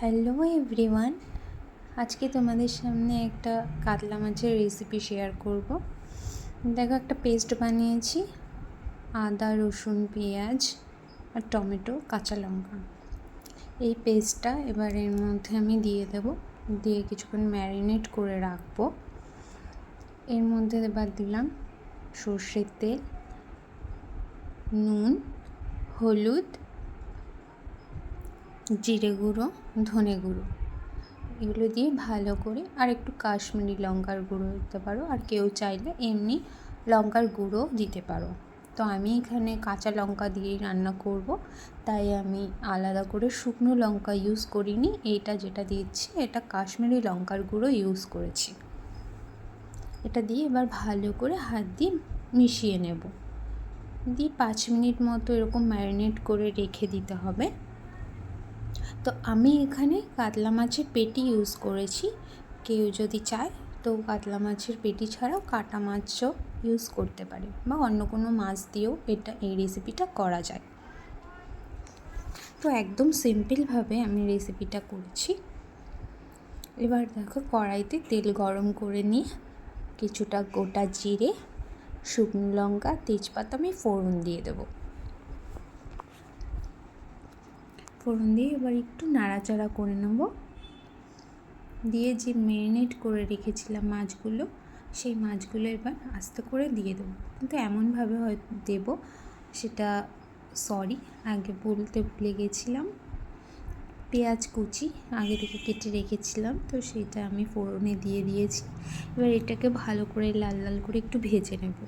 Hello everyone, আজকে তোমাদের সামনে একটা কাতলা মাছের রেসিপি শেয়ার করব। দেখো, একটা পেস্ট বানিয়েছি, আদা রসুন পেঁয়াজ আর টমেটো কাঁচা লঙ্কা। এই পেস্টটা এবার এর মধ্যে আমি দিয়ে দেব, দিয়ে কিছুক্ষণ ম্যারিনেট করে রাখবো। এর মধ্যে এবার দিলাম সর্ষের তেল, নুন, হলুদ, জিরে গুঁড়ো, ধনে গুঁড়ো, এগুলো দিয়ে ভালো করে, আর একটু কাশ্মীরি লঙ্কার গুঁড়ো দিতে পারো, আর কেউ চাইলে এমনি লঙ্কার গুঁড়ো দিতে পারো। তো আমি এখানে কাঁচা লঙ্কা দিয়েই রান্না করব, তাই আমি আলাদা করে শুকনো লঙ্কা ইউজ করিনি। এইটা যেটা দিচ্ছি এটা কাশ্মীরি লঙ্কার গুঁড়ো ইউজ করেছি। এটা দিয়ে এবার ভালো করে হাত দিয়ে মিশিয়ে নেব, দিয়ে 5 মিনিট মতো এরকম ম্যারিনেট করে রেখে দিতে হবে। তো আমি এখানে কাতলা মাছের পেটি ইউজ করেছি, কেউ যদি চায় তো কাতলা মাছের পেটি ছাড়াও কাটা মাছও ইউজ করতে পারে, বা অন্য কোনো মাছ দিয়েও এই রেসিপিটা করা যায়। তো একদম সিম্পলভাবে আমি রেসিপিটা করছি। এবার দেখো, কড়াইতে তেল গরম করে নিয়ে কিছুটা গোটা জিরে, শুকনো লঙ্কা, তেজপাতা আমি ফোড়ন দিয়ে দেবো। ফোড়ন দিয়ে এবার একটু নাড়াচাড়া করে নেব, দিয়ে যে ম্যারিনেট করে রেখেছিলাম মাছগুলো, সেই মাছগুলো এবার আস্তে করে দিয়ে দেবো। কিন্তু এমনভাবে হয়তো দেবো, সেটা আগে বলতে ভুলে গেছিলাম। পেঁয়াজ কুচি আগে থেকে কেটে রেখেছিলাম, তো সেটা আমি ফোড়নে দিয়ে দিয়েছি। এবার এটাকে ভালো করে লাল লাল করে একটু ভেজে নেব।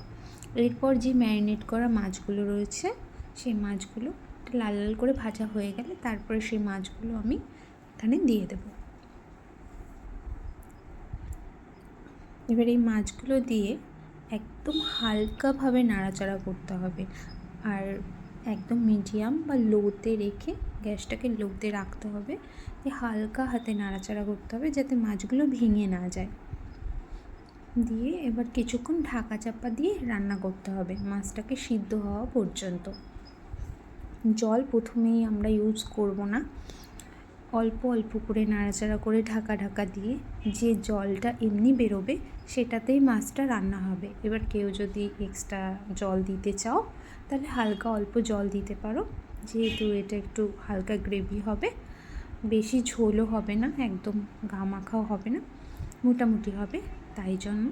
এরপর যে ম্যারিনেট করা মাছগুলো রয়েছে, সেই মাছগুলো লাল লাল করে ভাজা হয়ে গেলে তারপরে সেই মাছগুলো আমি এখানে দিয়ে দেব। এবার এই মাছগুলো দিয়ে একদম হালকাভাবে নাড়াচাড়া করতে হবে, আর একদম মিডিয়াম বা লোতে রেখে, গ্যাসটাকে লোতে রাখতে হবে। হালকা হাতে নাড়াচাড়া করতে হবে যাতে মাছগুলো ভেঙে না যায়। দিয়ে এবার কিছুক্ষণ ঢাকা চাপা দিয়ে রান্না করতে হবে মাছটাকে সিদ্ধ হওয়া পর্যন্ত। জল প্রথমেই আমরা ইউজ করব না, অল্প অল্প করে নাড়াচাড়া করে ঢাকা দিয়ে যে জলটা এমনি বেরোবে সেটাতেই মাছটা রান্না হবে। এবার কেউ যদি এক্সট্রা জল দিতে চাও তাহলে হালকা অল্প জল দিতে পারো, যেহেতু এটা একটু হালকা গ্রেভি হবে, বেশি ঝোলও হবে না, একদম গামাখাও হবে না, মোটামুটি হবে। তাই জন্য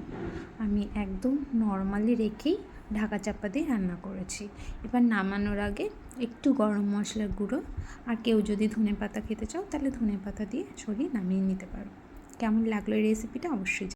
আমি একদম নর্মালি রেখেই ঢাকা চাপা দিয়ে রান্না করেছি। এবার নামানোর আগে একটু গরম মশলার গুঁড়ো, আর কেউ যদি ধনেপাতা খেতে চাও তাহলে ধনেপাতা দিয়ে ছড়িয়ে নামিয়ে নিতে পারো। কেমন লাগলো এই রেসিপিটা অবশ্যই